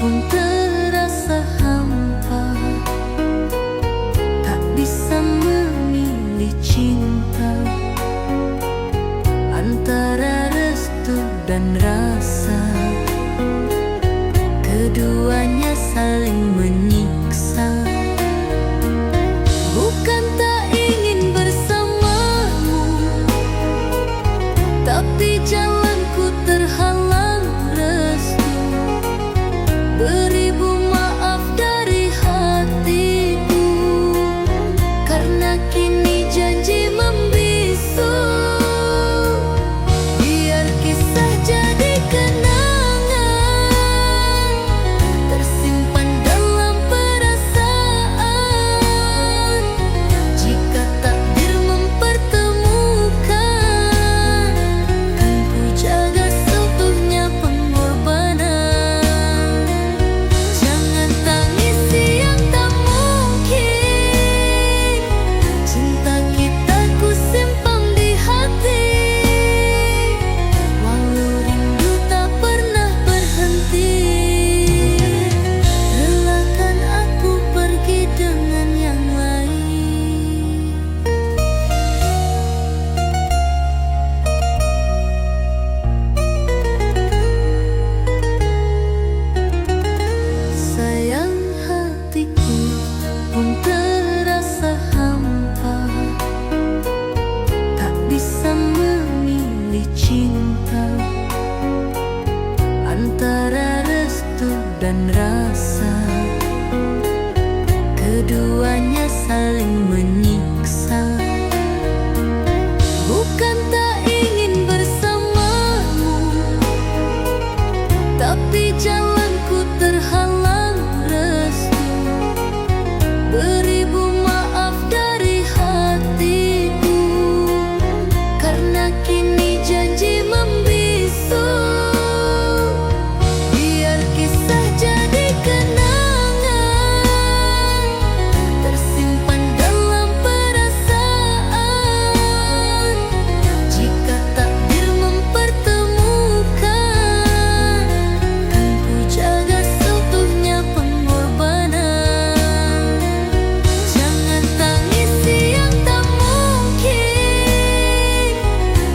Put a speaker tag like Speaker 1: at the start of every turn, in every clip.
Speaker 1: pun terasa hampa, tak bisa memilih cinta antara restu dan rasa. Keduanya saling menyiksa. Bukan tak ingin bersamamu, tapi jalanku terhalang restu. Beribu maaf dari hatiku, karena kini janji membisu. Biar kisah jadi kenangan, tersimpan dalam perasaan. Jika takdir mempertemukan, kan ku jaga seutuhnya pengorbanan. Jangan tangisi yang tak mungkin, cinta kita ku simpan di hati. Walau rindu tak pernah berhenti, relakan aku pergi dengan yang lain. Sayang, hatiku pun terasa hampa, tak bisa memilih cinta antara restu dan rasa. Keduanya saling menyiksa. Bukan tak ingin bersamamu, tapi jalanku terhalang restu. Beribu maaf dari hatiku, karena kini janji membisu. Biar kisah jadi kenangan, tersimpan dalam perasaan. Jika takdir mempertemukan, kan ku jaga seutuhnya pengorbanan. Jangan tangisi yang tak mungkin,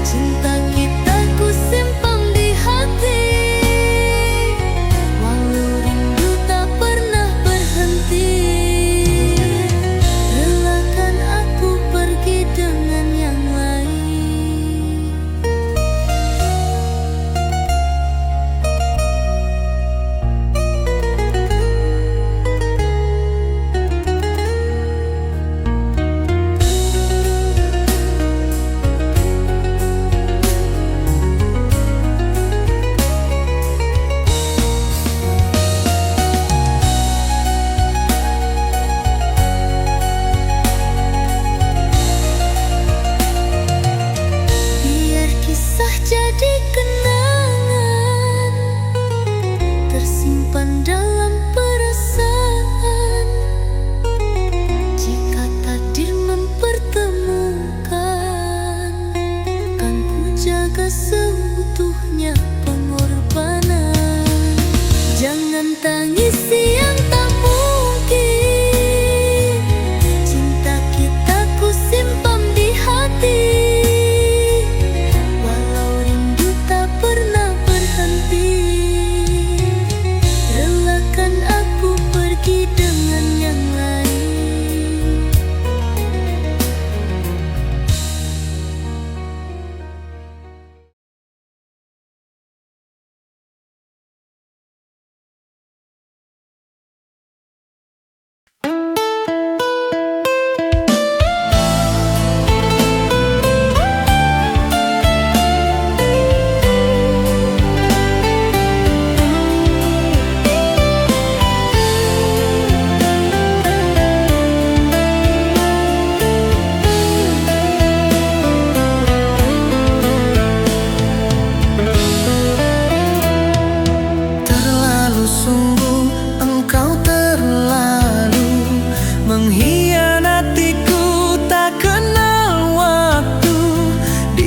Speaker 1: cinta kita ku simpan di hati. Walau rindu tak pernah berhenti, relakan aku pergi dengan yang lain. Biar kisah jadi kenangan, tersimpan dalam perasaan. Jika takdir mempertemukan, kan ku jaga seutuhnya pengorbanan. Jangan tangisi yang tak mungkin, cinta kita ku simpan di hati. Walau rindu tak pernah berhenti, relakan aku pergi dengan yang lain.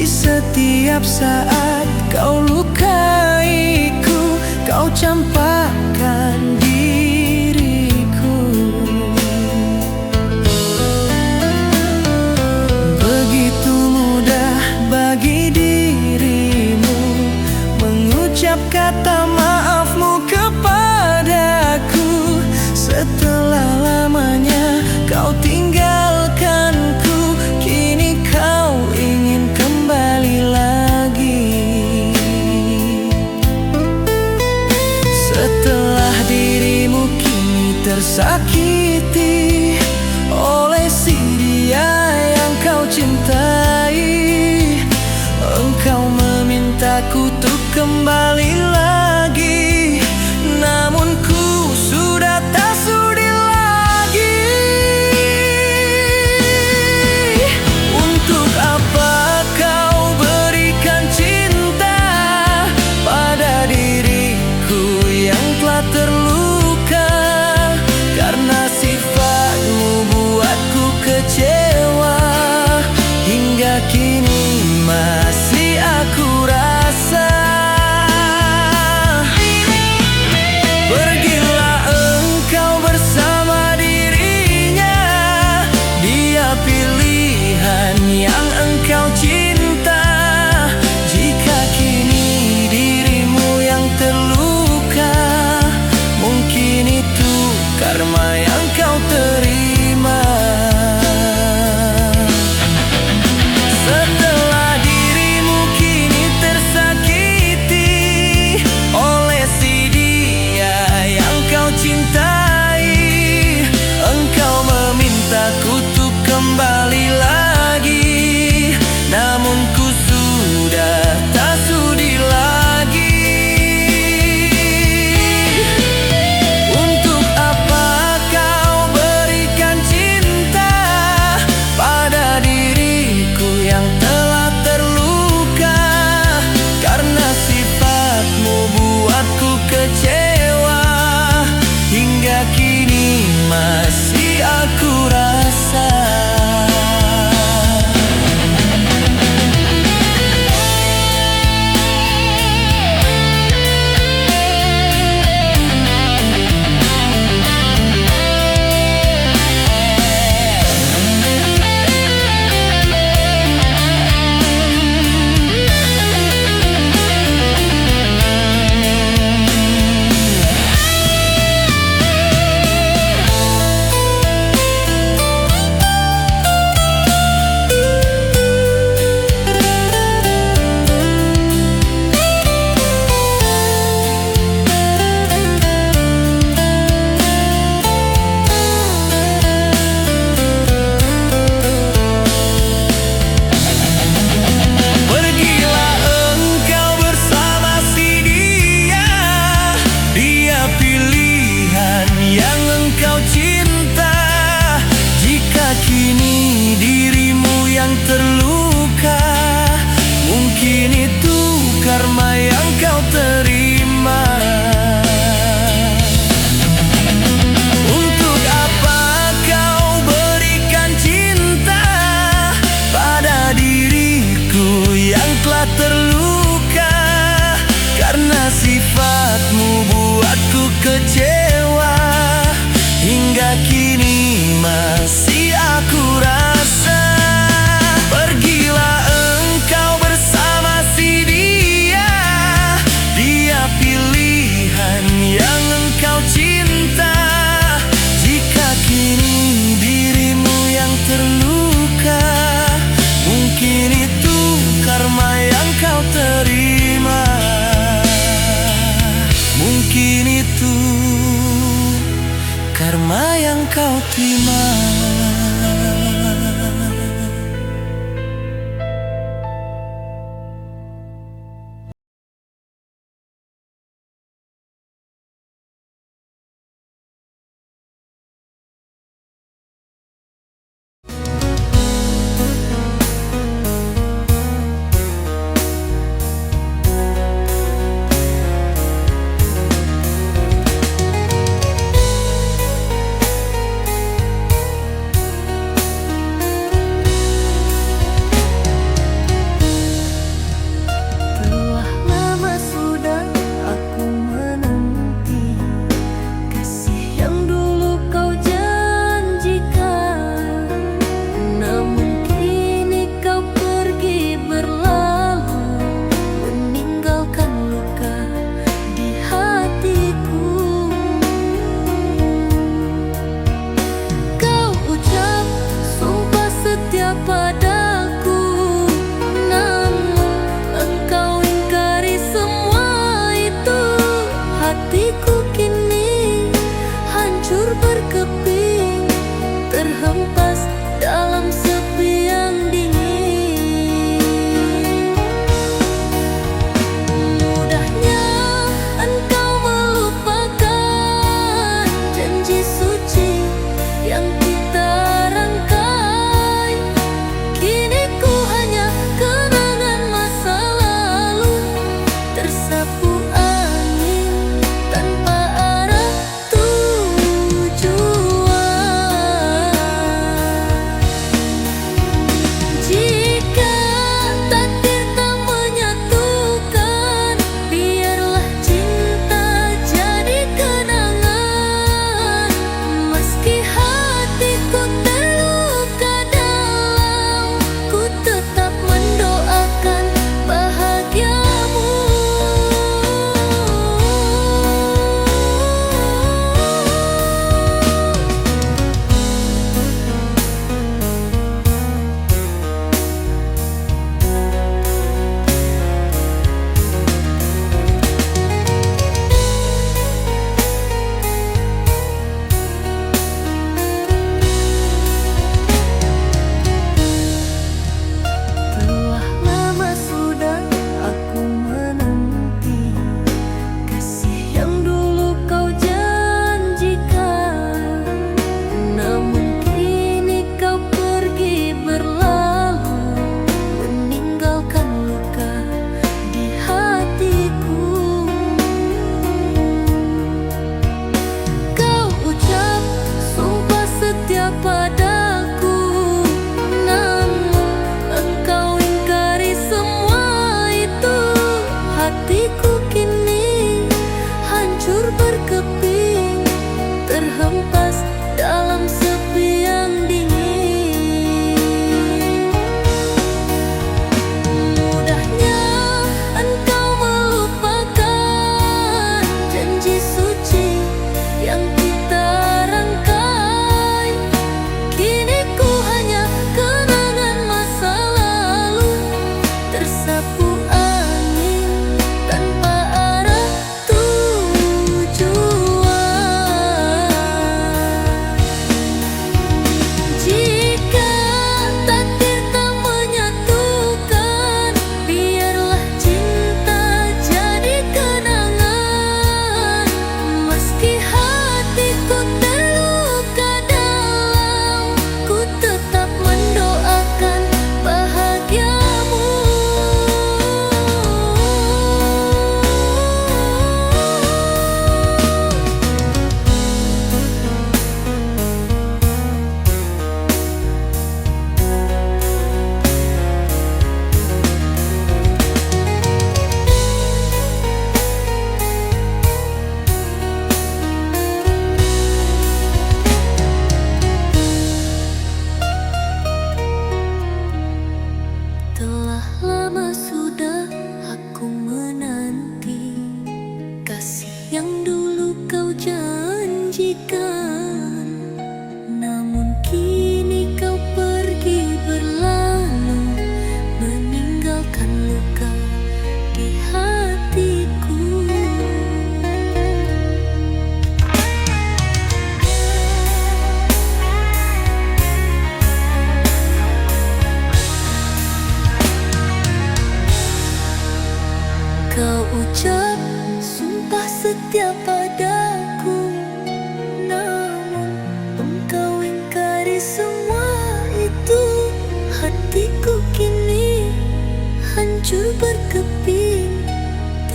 Speaker 2: Setiap saat kau lukaiku, kau campakkan tersakiti oleh si dia yang kau cintai. Engkau memintaku untuk kembali lagi, namun ku sudah tak sudi lagi. Untuk apa kau berikan cinta pada diriku yang telah terluka? Karena sifatmu buatku kecewa, hingga kini masih aku rasa. Pergilah engkau bersama dirinya, dia pilihan yang engkau cinta. Jika kini dirimu yang terluka, mungkin itu karma yang kau terima. Setelah dirimu kini tersakiti oleh si dia yang kau cintai, engkau memintaku untuk kembali lagi, namun ku sudah tak sudi lagi. Untuk apa kau berikan cinta pada diriku yang telah terluka? Karena sifatmu buatku kecewa, hingga kini masih aku rasa. Pergilah engkau bersama si dia, dia pilihan yang engkau cinta. Jika kini dirimu yang terluka, mungkin itu karma yang kau terima. Untuk apa kau berikan cinta pada diriku yang telah terluka? Karena sifatmu buatku kecewa, hingga kini masih aku rasa. Pergilah engkau bersama si dia, dia pilihan yang engkau cinta. Jika kini dirimu yang terluka, mungkin itu karma yang kau terima. Mungkin itu karma yang kau terima.
Speaker 1: terhempas dalam sepi yang dingin. Mudahnya engkau melupakan janji suci yang kita rangkai. Kini ku hanya kenangan masa lalu, tersapu angin tanpa arah tujuan. Jika takdir tak menyatukan, biarlah cinta jadi kenangan. Meski hatiku terluka dalam, ku tetap mendoakan bahagiamu. Telah lama sudah aku menanti kasih yang dulu kau janjikan. Namun kini kau pergi berlalu, meninggalkan luka di hatiku. Kau ucap sumpah setia padaku, namun engkau ingkari semua itu. Hatiku kini hancur berkeping,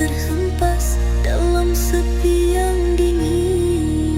Speaker 1: terhempas dalam sepi yang dingin.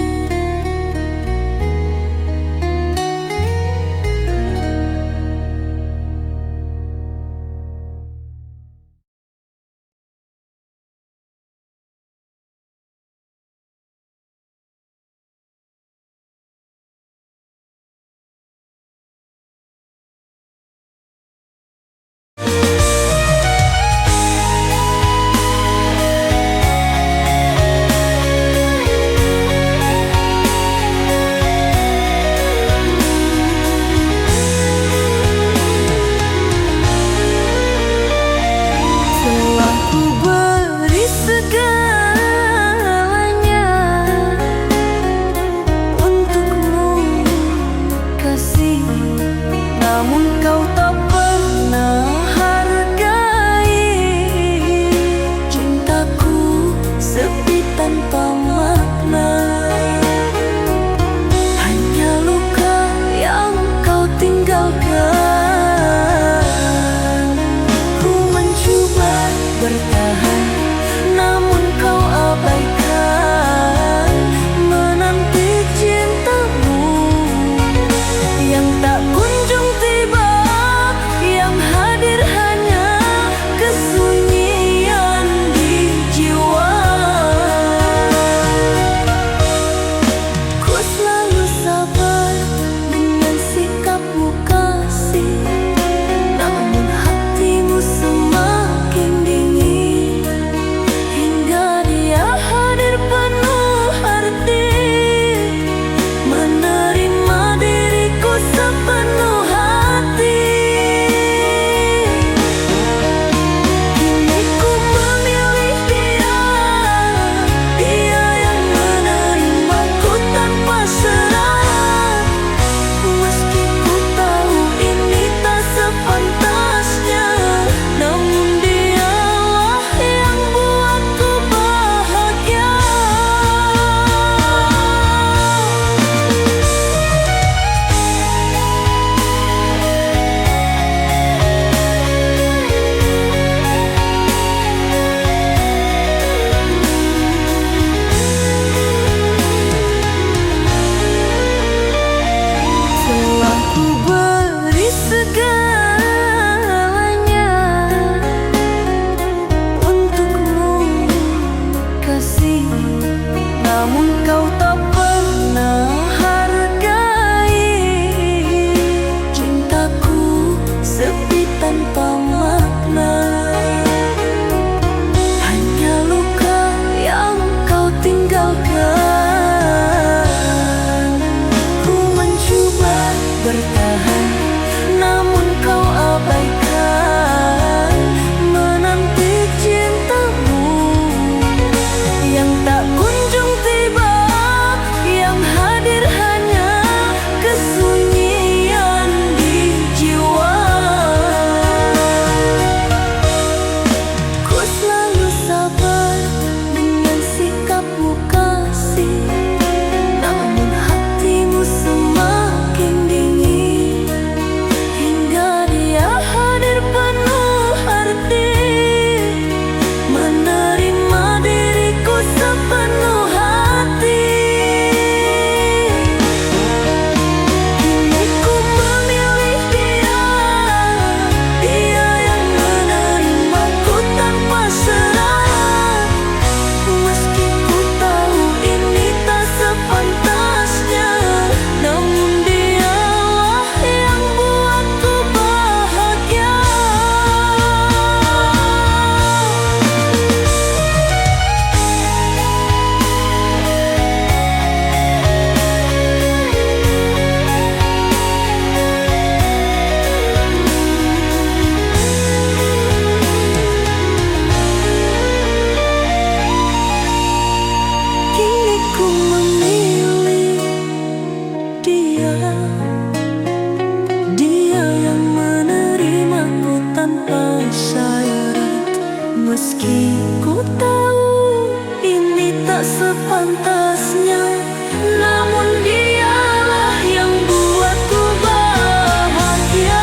Speaker 1: Telah ku beri segalanya untukmu, kasih, namun kau tak pernah hargai. Cintaku sepi tanpa makna, hanya luka yang kau tinggalkan. Ku mencoba bertahan, namun kau abaikan. Menanti cintamu yang tak kunjung tiba, yang hadir hanya kesunyian di jiwa. Ku selalu sabar dengan sikapmu kasih, namun hatimu semakin dingin. Hingga dia hadir penuh arti, menerima diriku sepenuh hati. Kini ku memilih dia, dia yang menerimaku tanpa syarat. Meski ku tahu ini tak sepantasnya, namun dialah yang buatku bahagia. Telah ku beri segalanya untukmu, kasih, namun kau tak pernah atasnya, namun dialah yang buatku bahagia.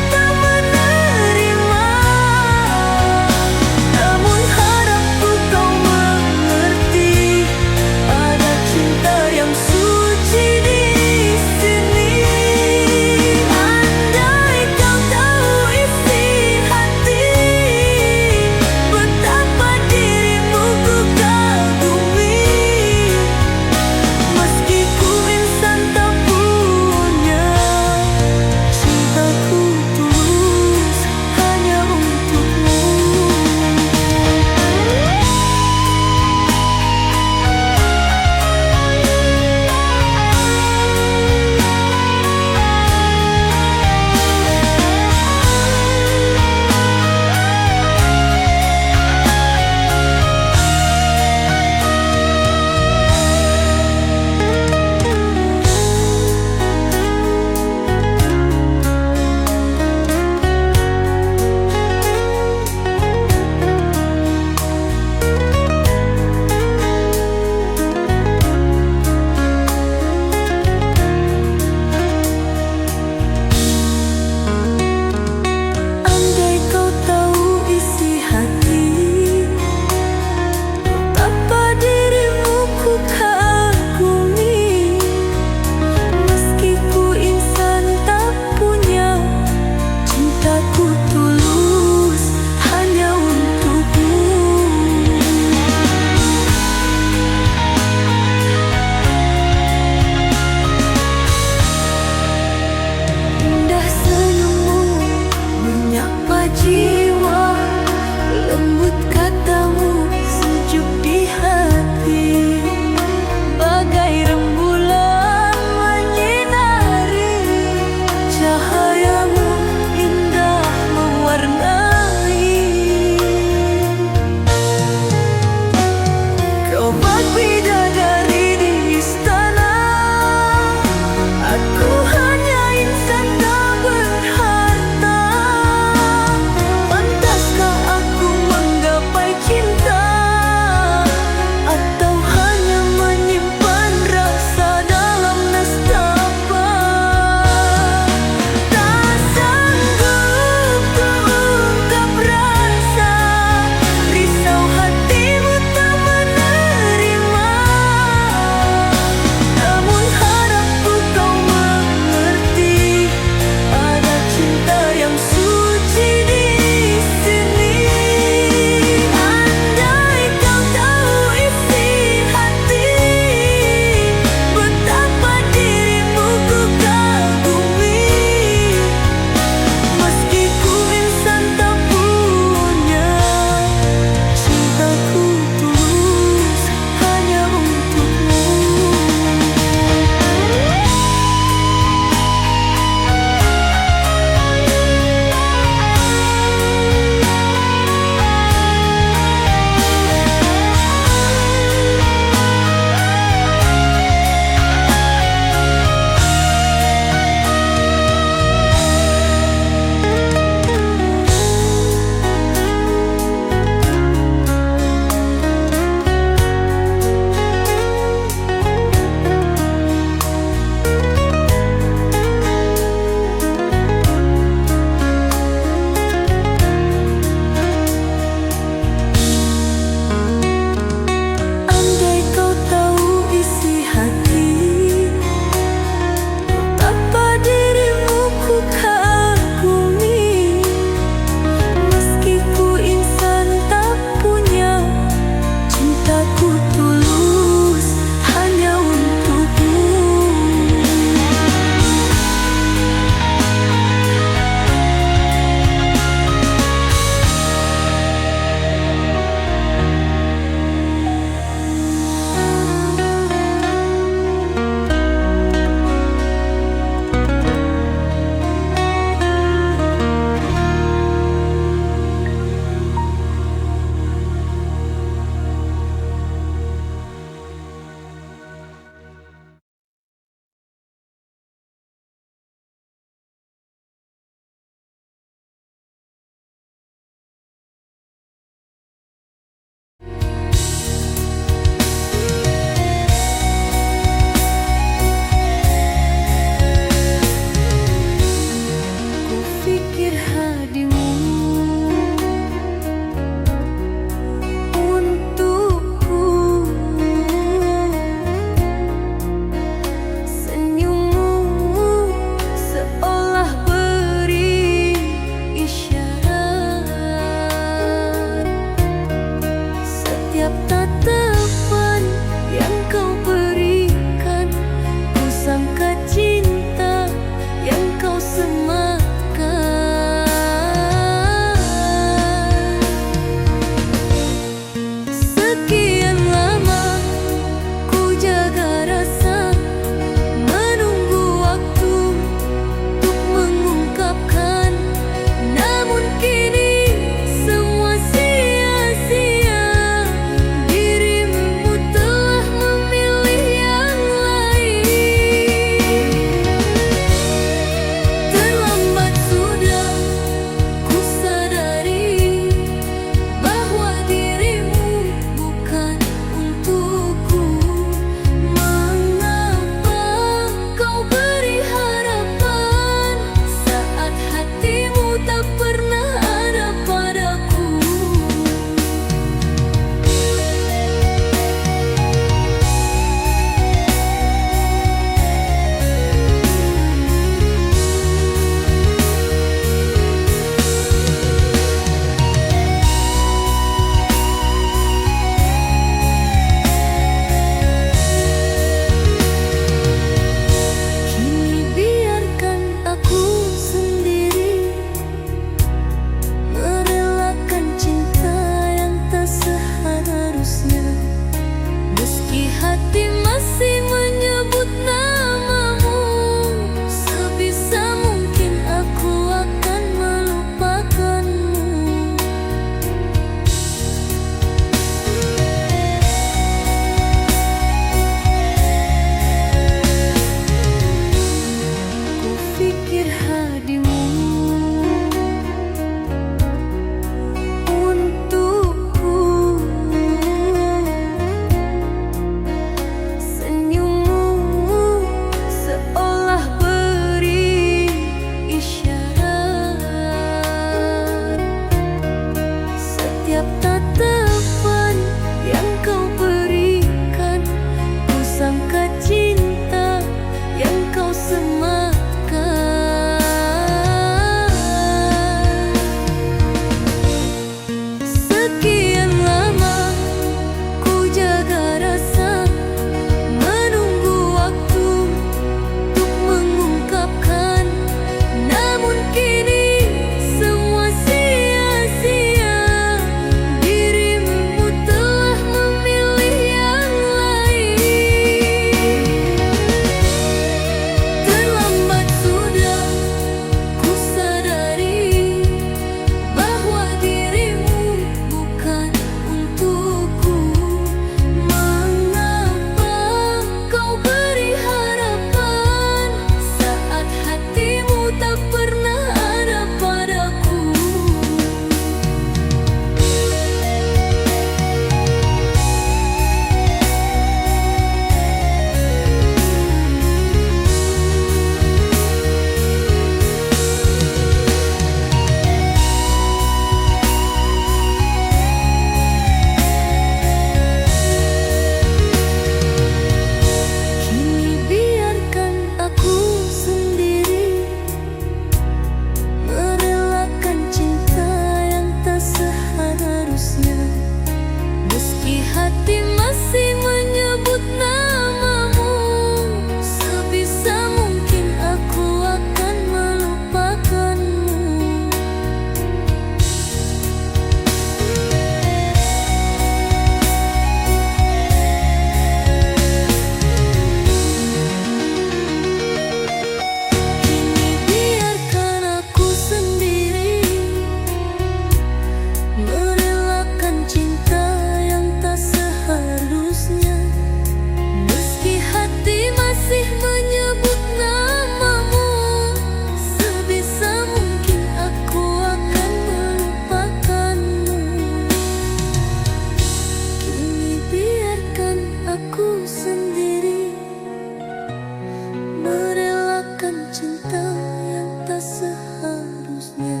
Speaker 1: melupakan cinta yang tak seharusnya.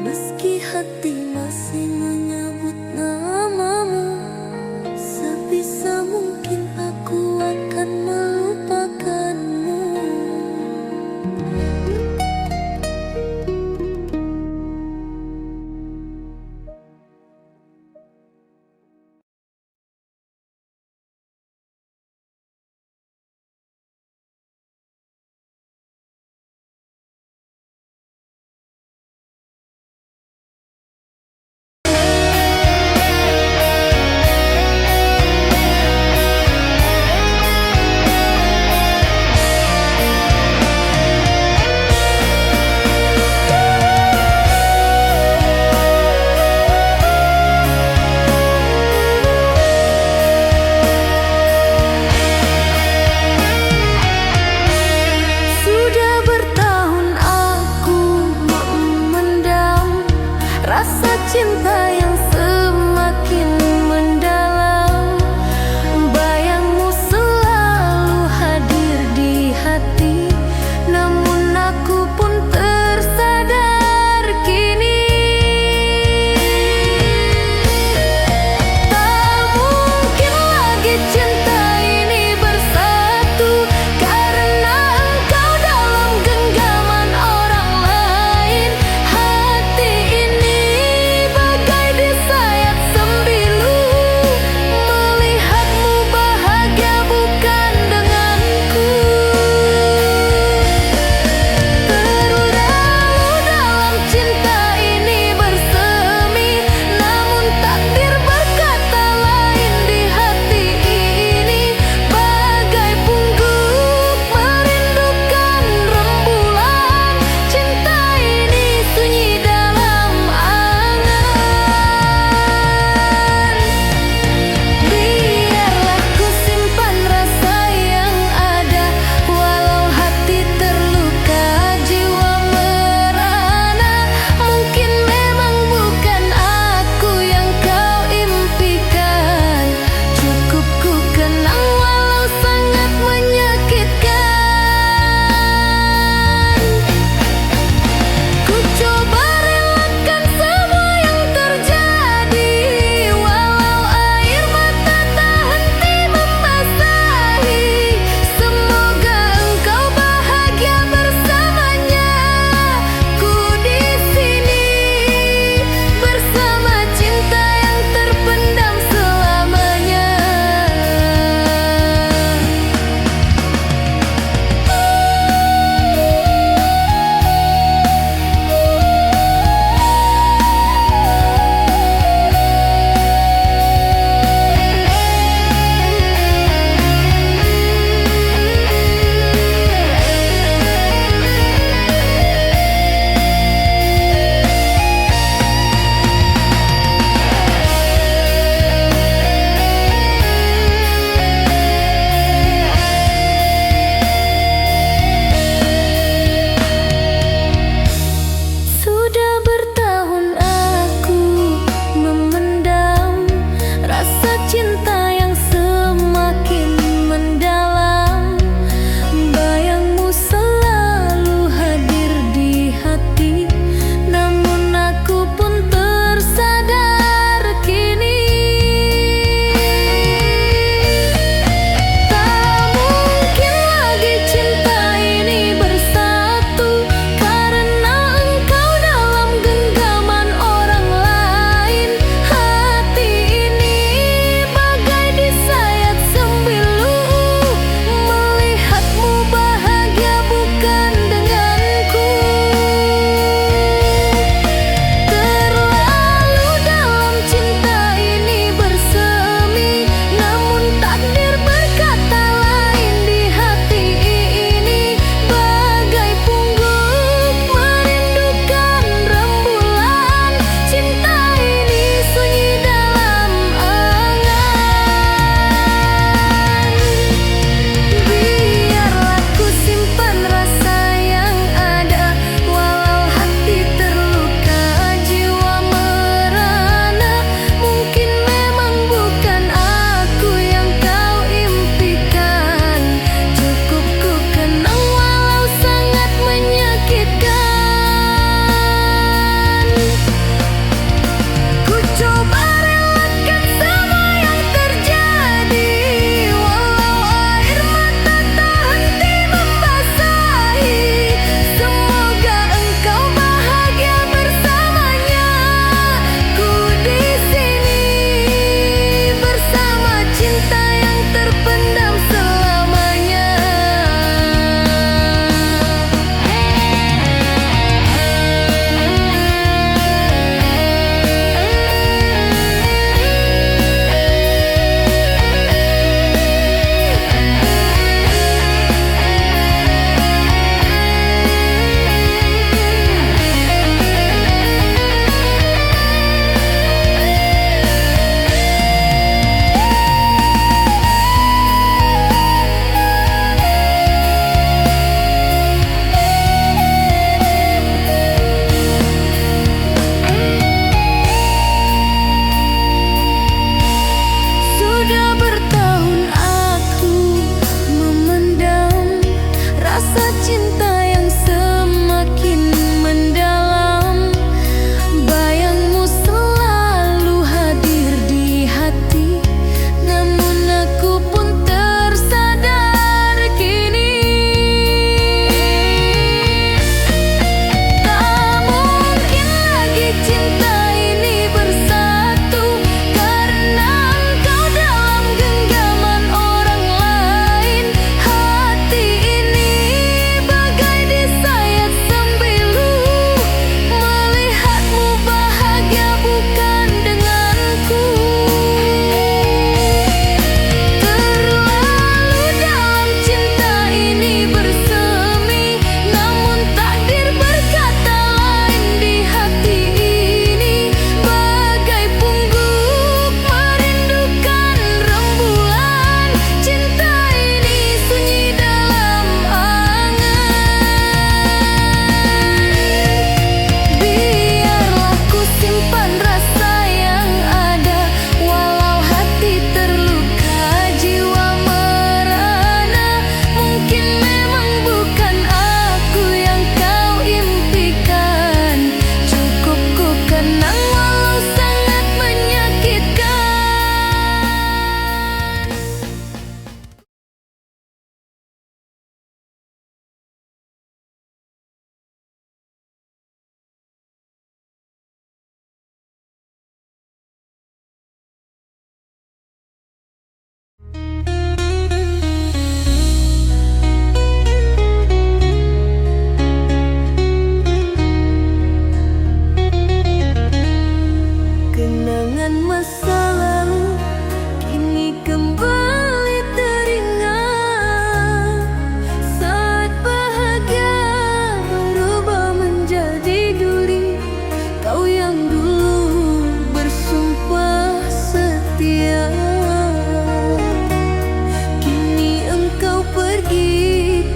Speaker 1: Meski hati masih menyebut namamu, sebisa mungkin aku akan melupakanmu.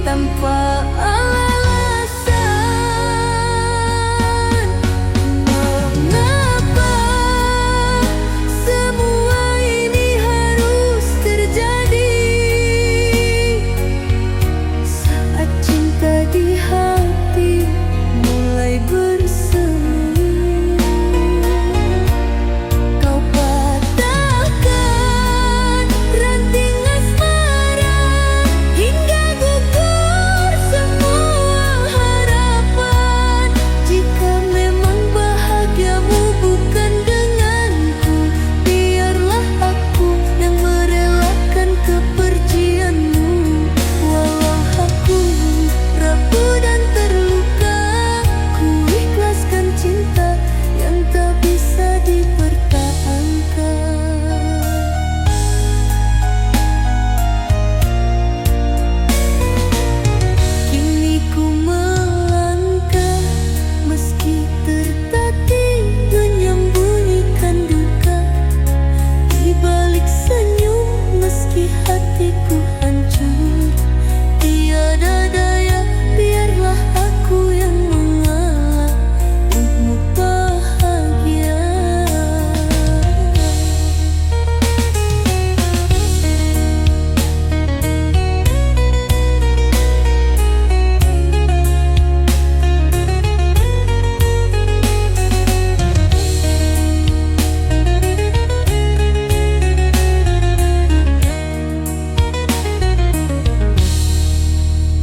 Speaker 1: tanpa alasan. Mengapa semua ini harus terjadi? Saat cinta di hati mulai bersemi, kau patahkan ranting asmara hingga gugur semua harapan. Jika memang bahagiamu bukan denganku, biarlah aku yang merelakan kepergianmu. Walau aku rapuh dan terluka, ku ikhlaskan cinta yang tak bisa dipertahankan. Kini ku melangkah meski tertatih menyembunyikan duka. Di balik senyum meski hatiku hancur, tiada daya biarlah aku yang mengalah untuk bahagia.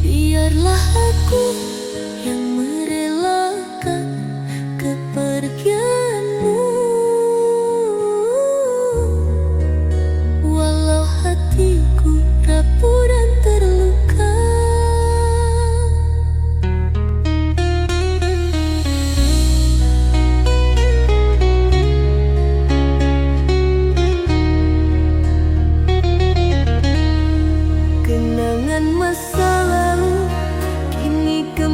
Speaker 1: Biarlah aku yang merelakan kepergianmu, walau hatiku rapuh dan terluka. Kenangan masa lalu kini kembali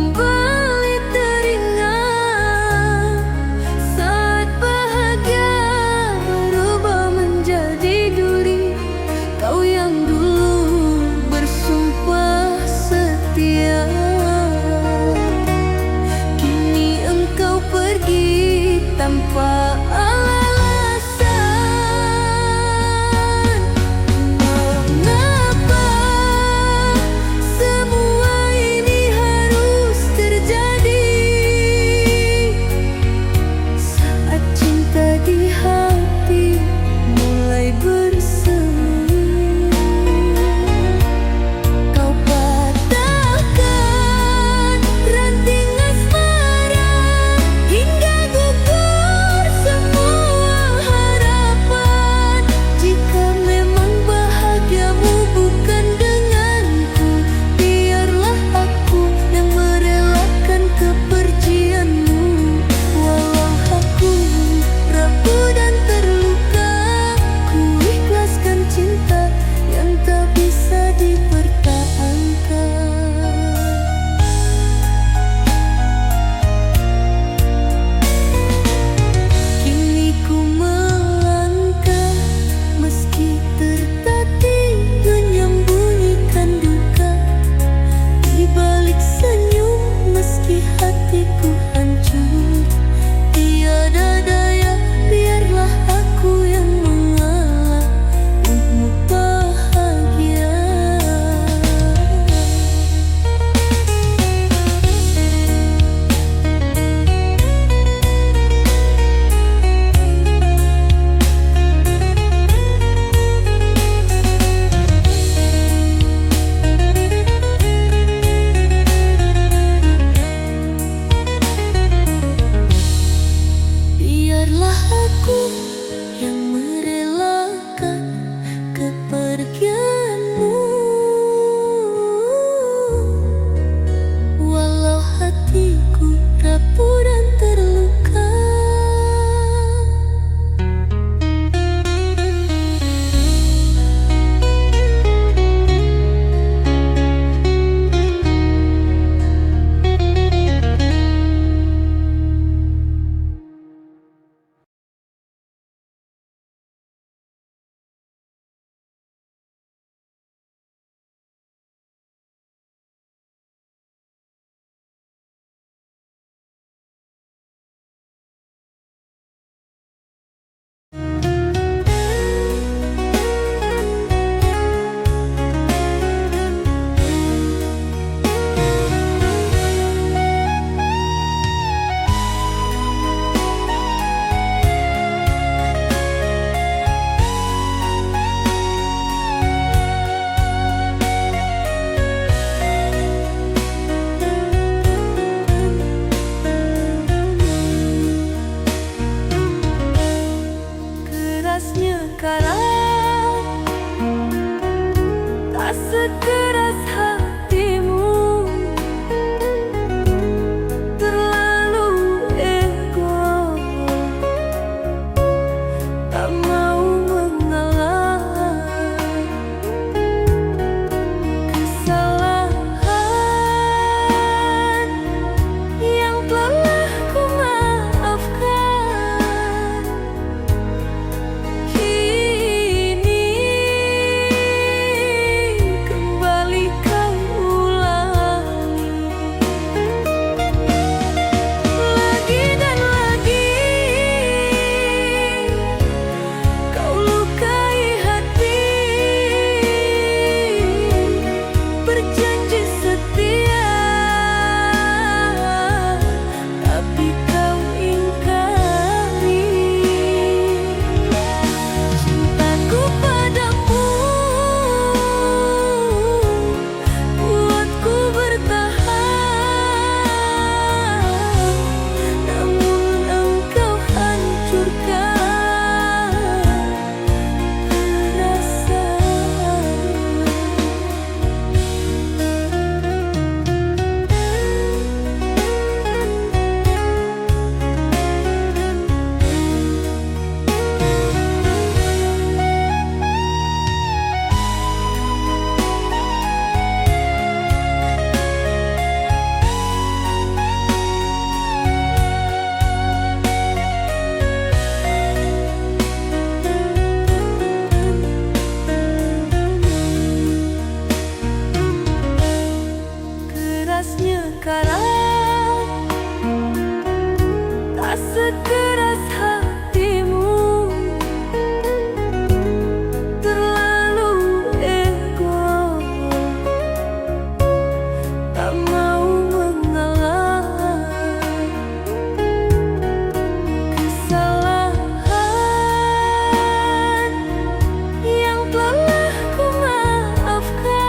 Speaker 1: sekarang tak sekeras hatimu, terlalu ego, tak mau mengalah. Kesalahan yang telah ku maafkan,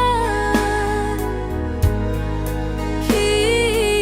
Speaker 1: kini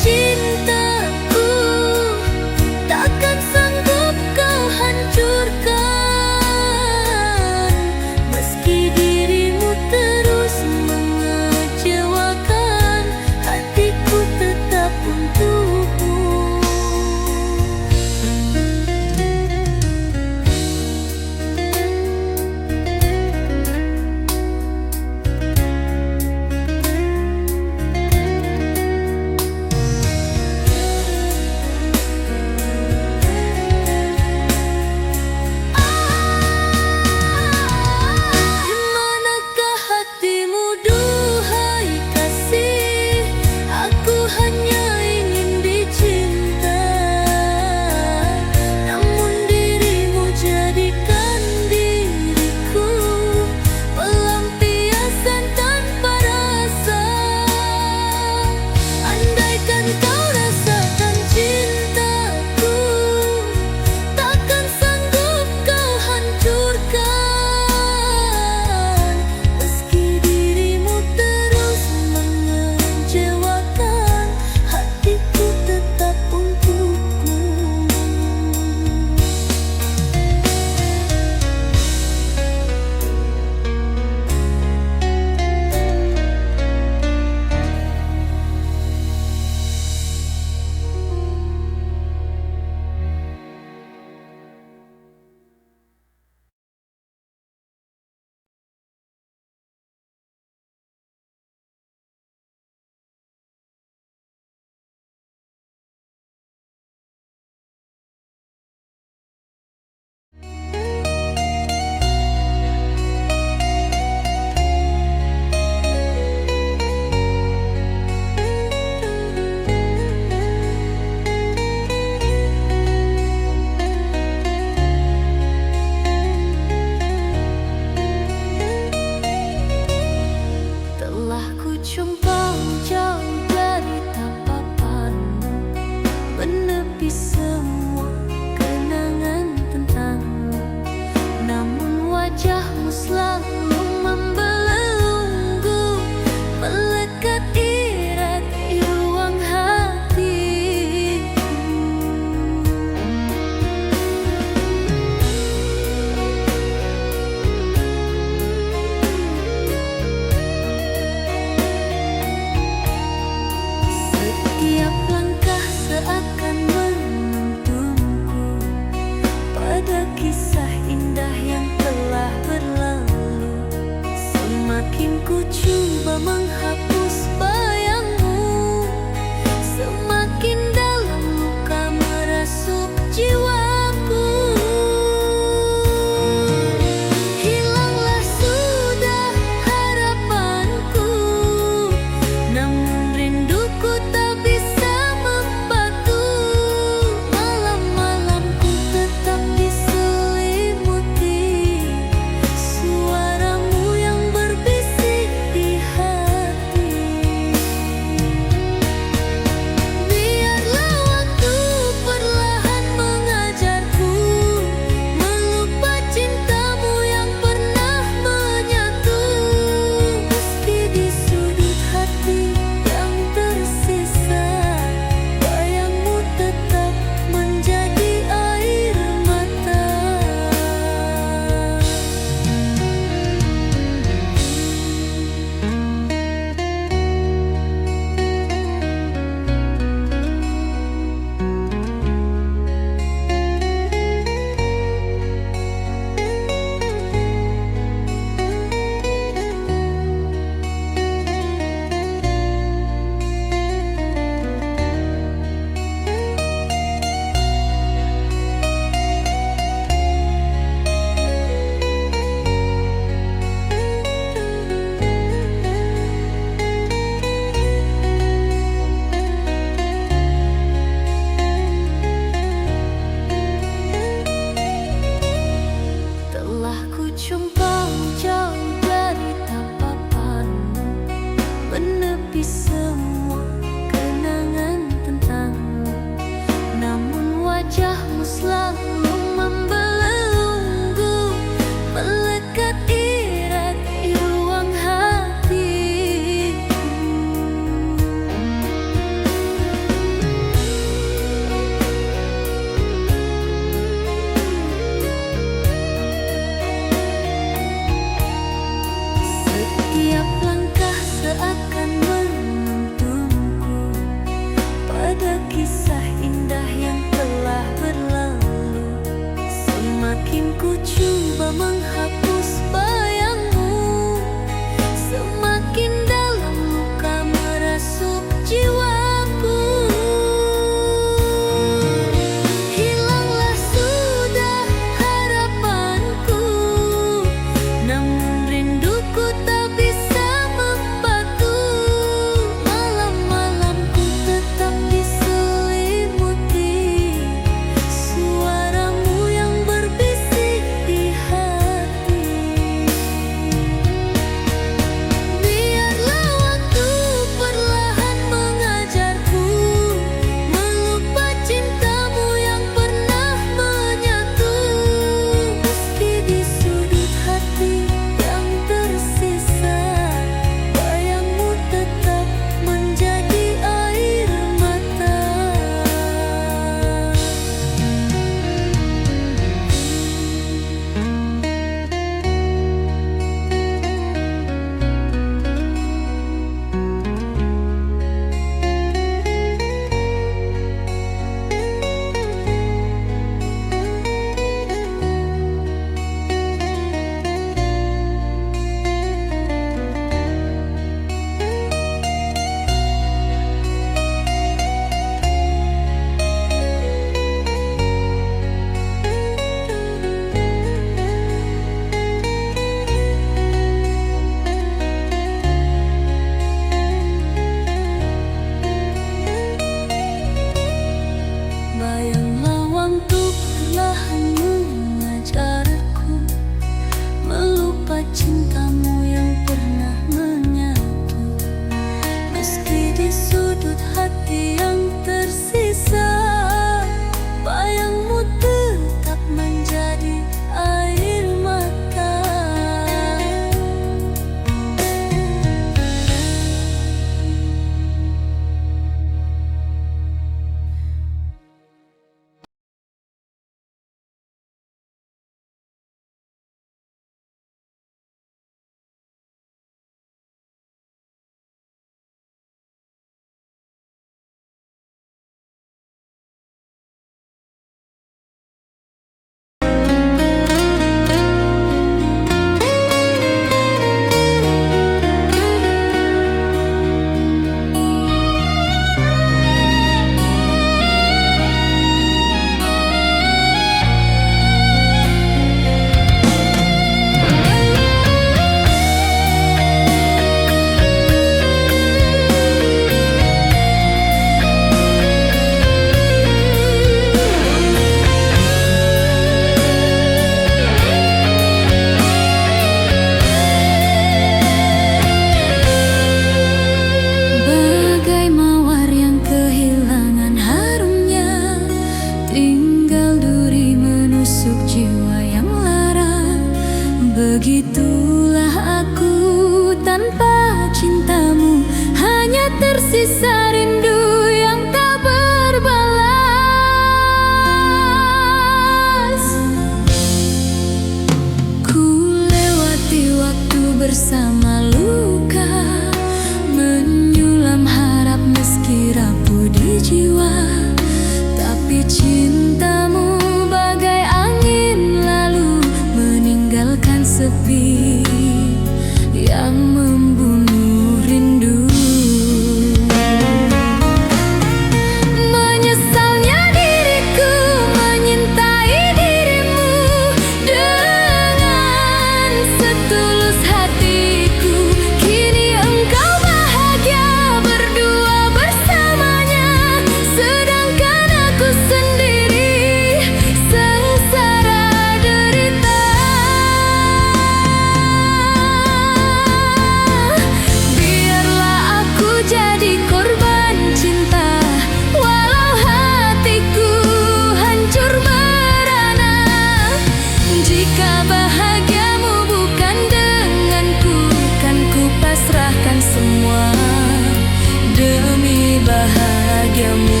Speaker 1: bahagiamu.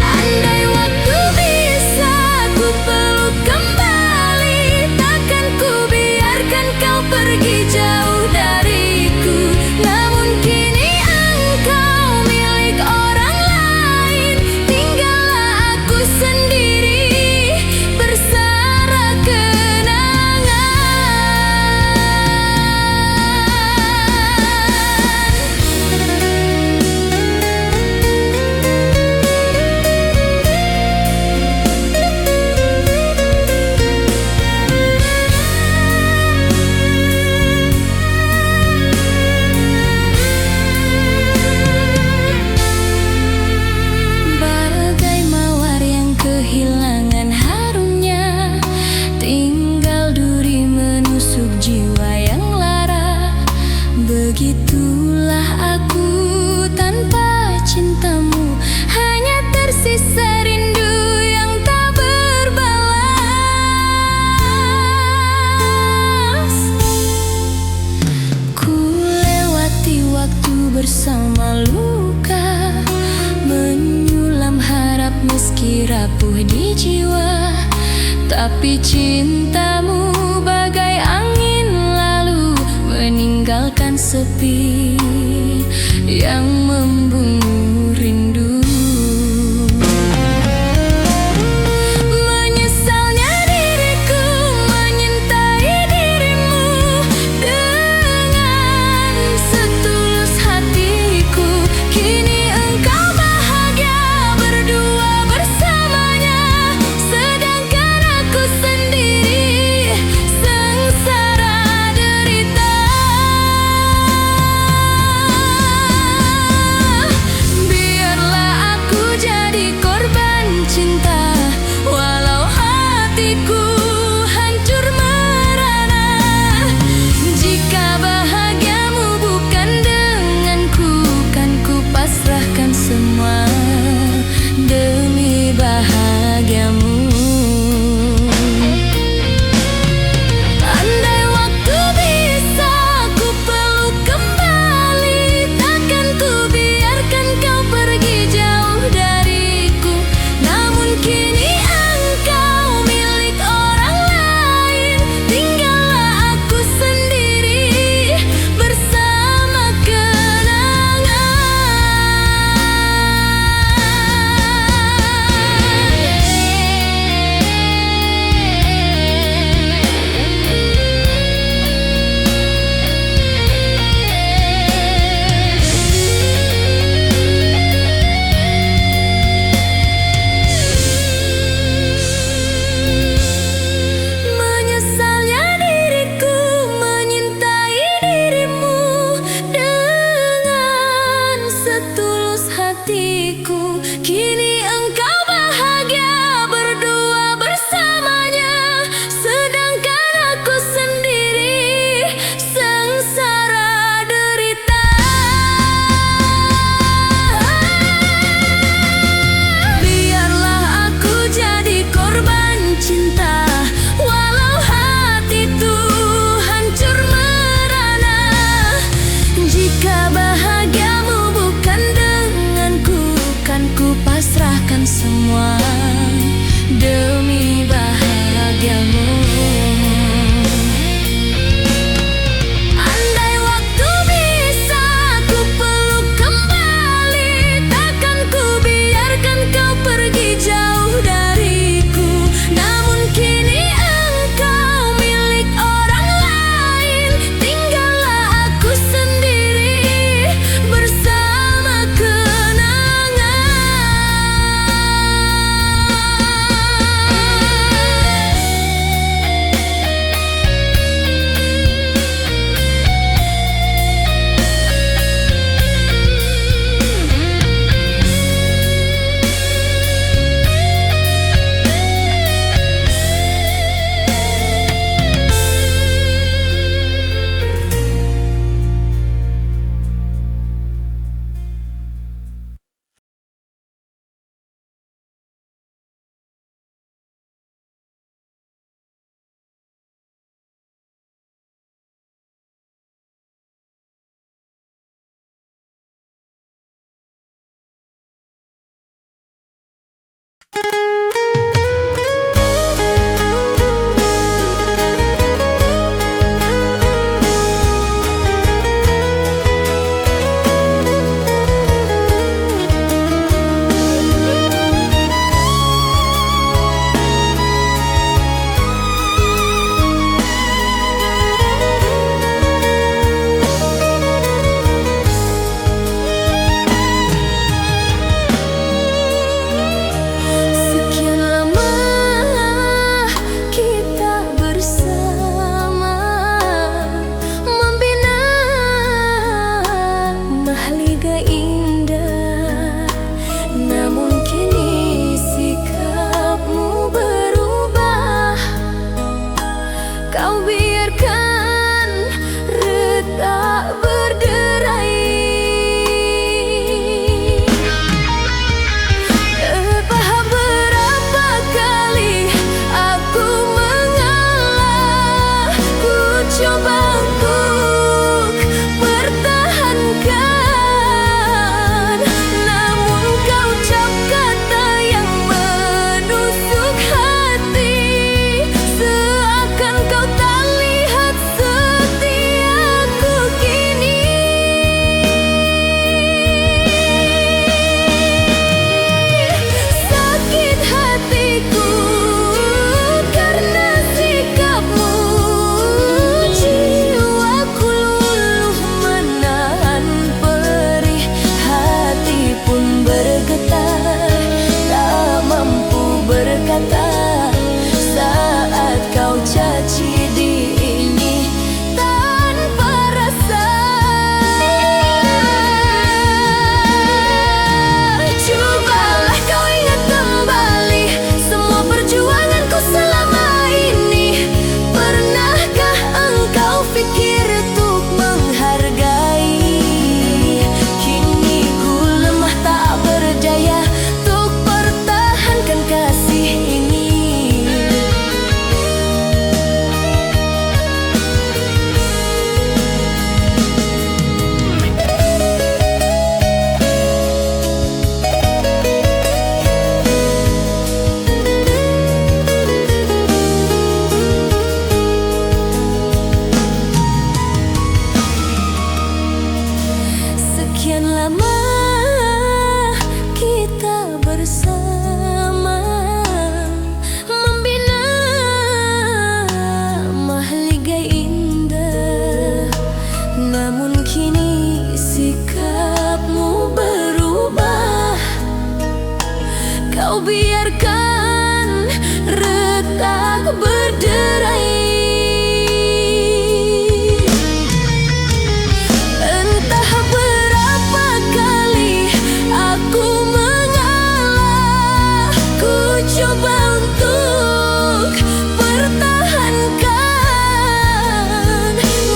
Speaker 1: Andai waktu bisa ku peluk kembali, takkan ku biarkan kau pergi jauh dariku. Namun kini engkau milik orang lain, tinggallah aku sendiri bersara kenangan. Bagai mawar yang kehilangan harumnya, tinggal duri menusuk jiwa yang lara. Begitulah aku tanpa cintamu, hanya tersisa rindu yang tak berbalas. Ku lewati waktu bersama luka, menyulam harap meski rapuh di jiwa. Tapi cintamu bagai angin lalu, meninggalkan sepi yang membunuh rindu. Menyesalnya diriku menyintai dirimu dengan setulus hatiku. Kini engkau bahagia berdua bersamanya, sedangkan aku sendiri sengsara derita. Biarlah aku jadi korban cinta, walau hatiku hancur merana. Jika bahagiamu bukan denganku, kan ku pasrahkan semua demi bahagiamu. Andai waktu bisa ku peluk kembali, takkan ku biarkan kau pergi jauh dariku. Namun kini engkau milik orang lain, tinggallah aku sendiri bersama Menyesalnya diriku menyintai dirimu dengan setulus hatiku. Kini engkau bahagia berdua bersamanya, sedangkan aku sendiri sengsara derita. Biarlah aku jadi korban cinta, walau hati itu hancur merana. Jika bahagiamu bukan denganku, kan ku pasrahkan semua demi bahagiamu. Andai waktu bisa ku peluk kembali, takkan ku biarkan kau pergi jauh dariku. Namun kini engkau milik orang lain, tinggallah aku sendiri bersama kenangan. Sekian lama kita bersama membina mahligai indah, namun kini sikapmu berubah. Kau biarkan retak berderai. Entah berapa kali aku mengalah, ku coba untuk pertahankan,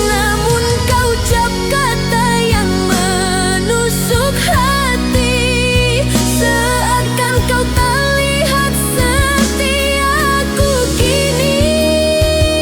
Speaker 1: namun kau ucap kata yang menusuk hati, seakan kau tak lihat setiaku kini.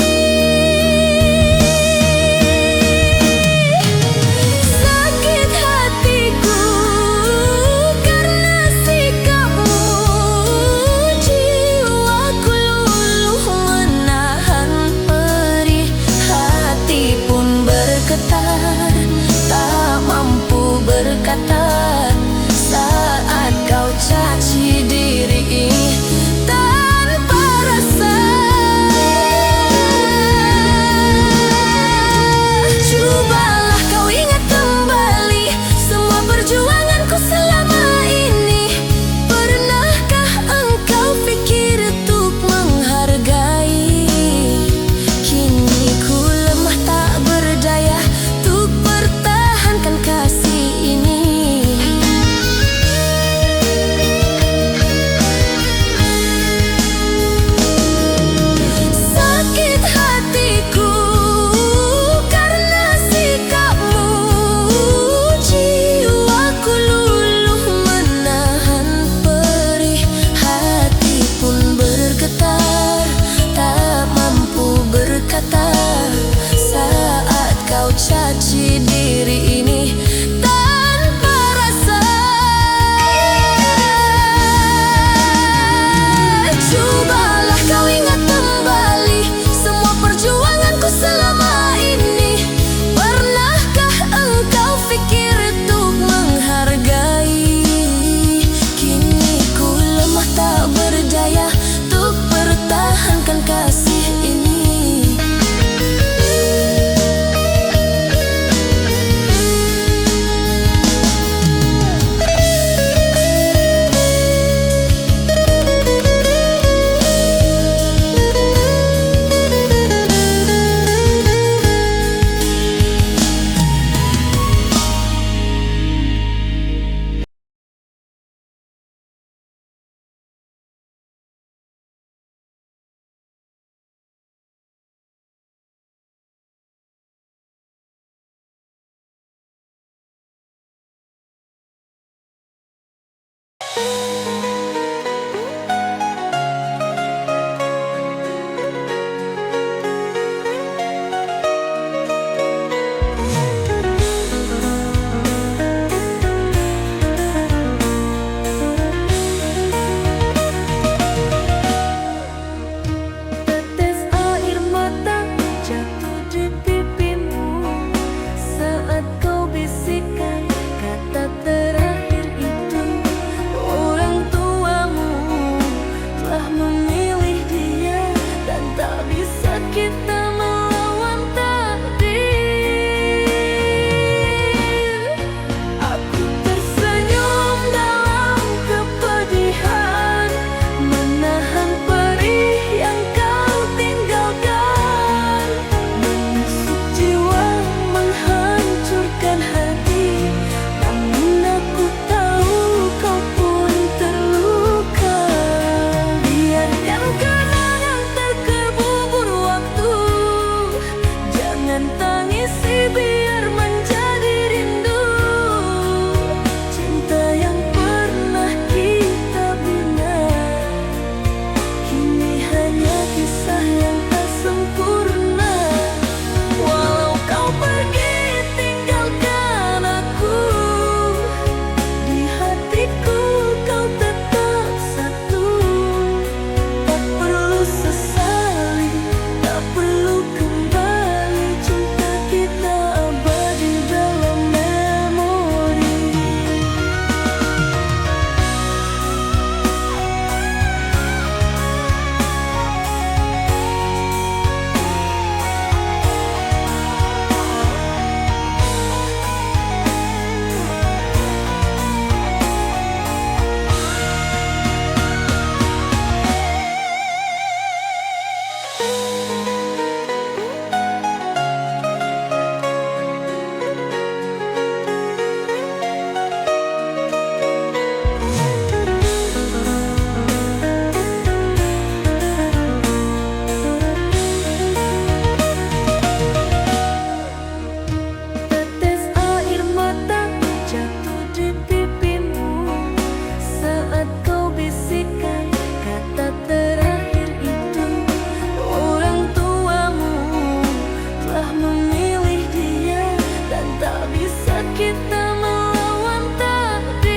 Speaker 1: kita melawan takdir.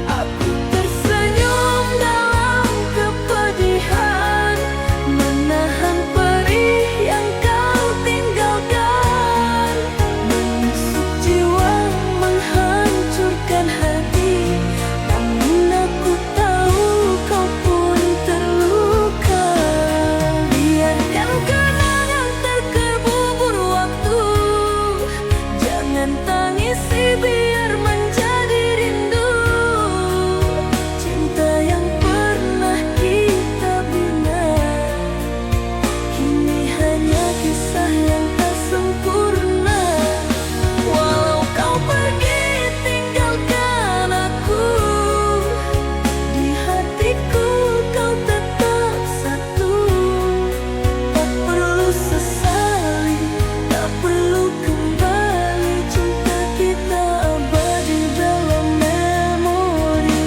Speaker 1: Aku tersenyum dalam kepedihan, menahan perih yang kau tinggalkan. Menusuk jiwa, menghancurkan hati, namun aku tahu kau pun terluka. Biarkan kenangan terkubur waktu, jangan tangisi biar menjadi rindu. Cinta yang pernah kita bina kini hanya kisah yang tak sempurna. Walau kau pergi tinggalkan aku, di hatiku kau tetap satu. Tak perlu sesali, tak perlu kembali, cinta kita abadi dalam memori.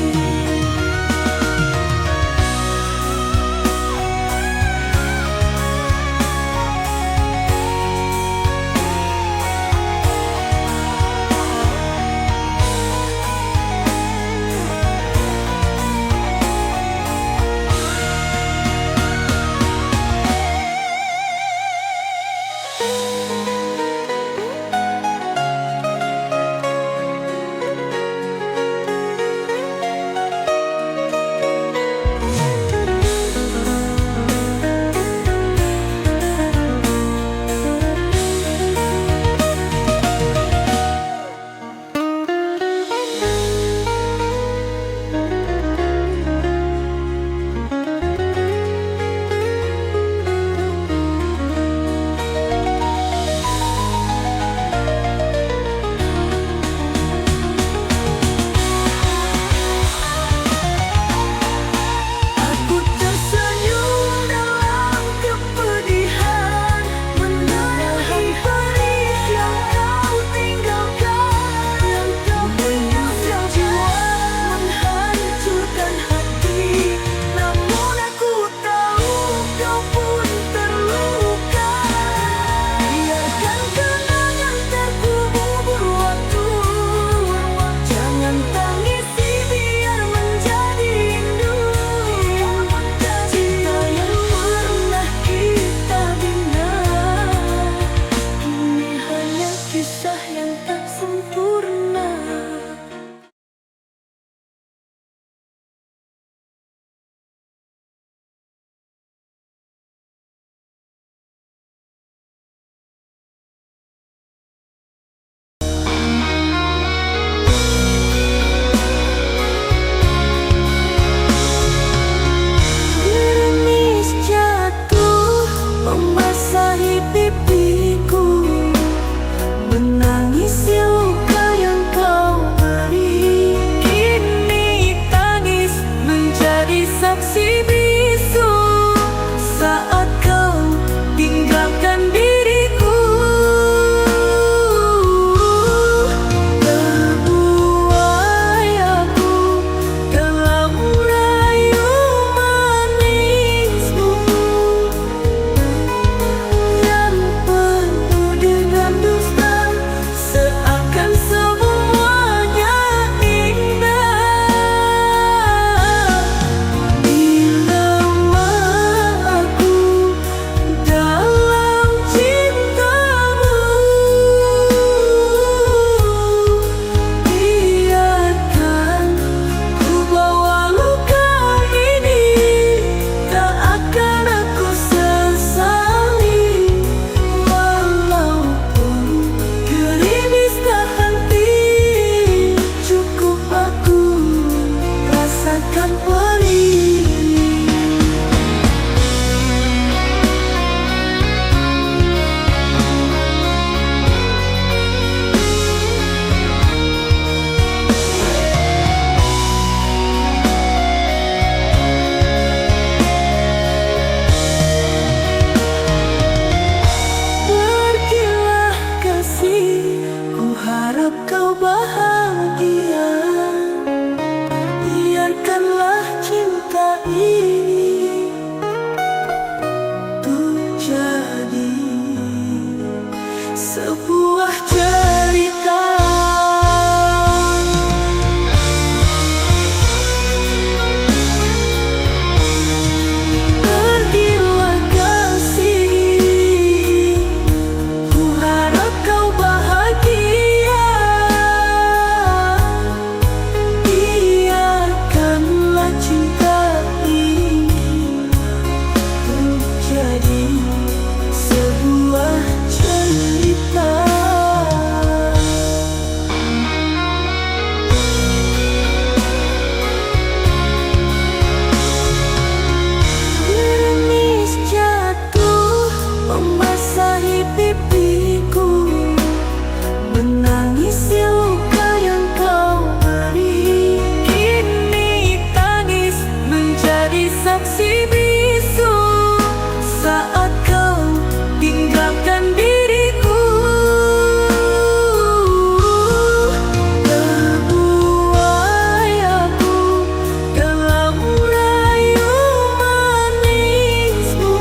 Speaker 1: Aku tersenyum dalam kepedihan, menahan perih yang kau tinggalkan. Menusuk jiwa, menghancurkan hati, namun aku tahu kau pun terluka. Biarkan kenangan terkubur waktu, jangan tangisi biar menjadi rindu. Cinta yang pernah kita bina kini hanya kisah yang tak sempurna. Gerimis jatuh membasahi pipiku, menangisi luka yang kau beri. Kini tangis menjadi saksi bisu saat kau tinggalkan diriku. Terbuai aku dalam rayu manismu yang penuh dengan dusta, seakan semuanya indah. Dilema aku dalam cintamu, biarkan ku bawa luka ini, tak akan aku sesali. Walaupun gerimis tak henti, cukup aku rasakan perih. Pergilah kasih, ku harap kau bahagia. Biarkanlah cinta ini tuh jadi sebuah
Speaker 2: sebuah cerita.
Speaker 1: Pergilah kasih, ku harap kau bahagia. Biarkanlah cinta ini menjadi sebuah cerita. Gerimis jatuh membasahi pipiku, menangisi luka yang kau beri. Kini tangis menjadi saksi bisu saat kau tinggalkan diriku. Terbuai aku dalam rayu manismu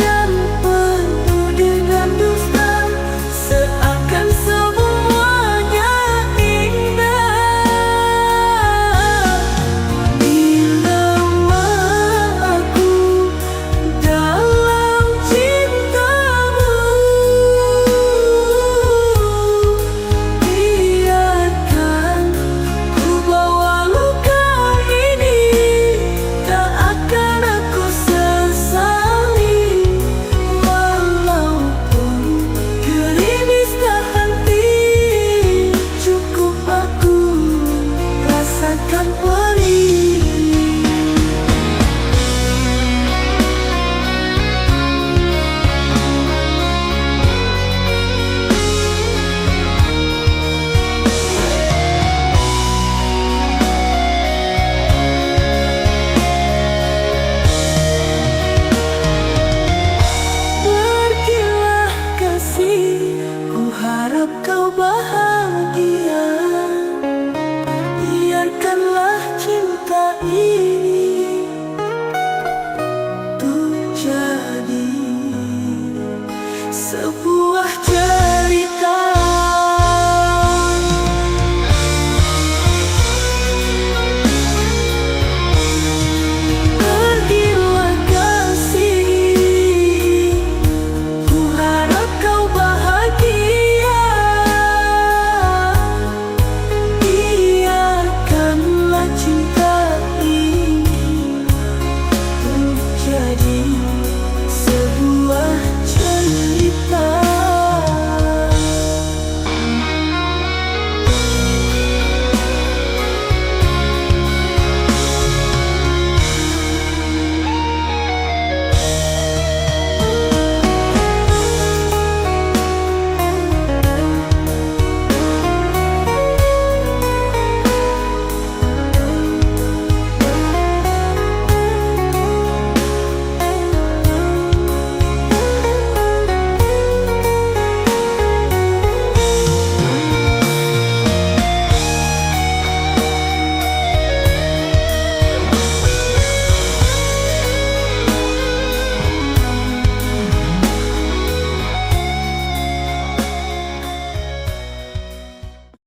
Speaker 1: yang penuh dengan dusta, seakan semuanya indah. Bila aku dalam cintamu, biarkan ku bawa luka ini, tak akan aku sesali. Walaupun gerimis tak henti, cukup aku rasakan perih. Pergilah kasih, ku harap kau bahagia. Biarkanlah cinta ini tuh jadi sebuah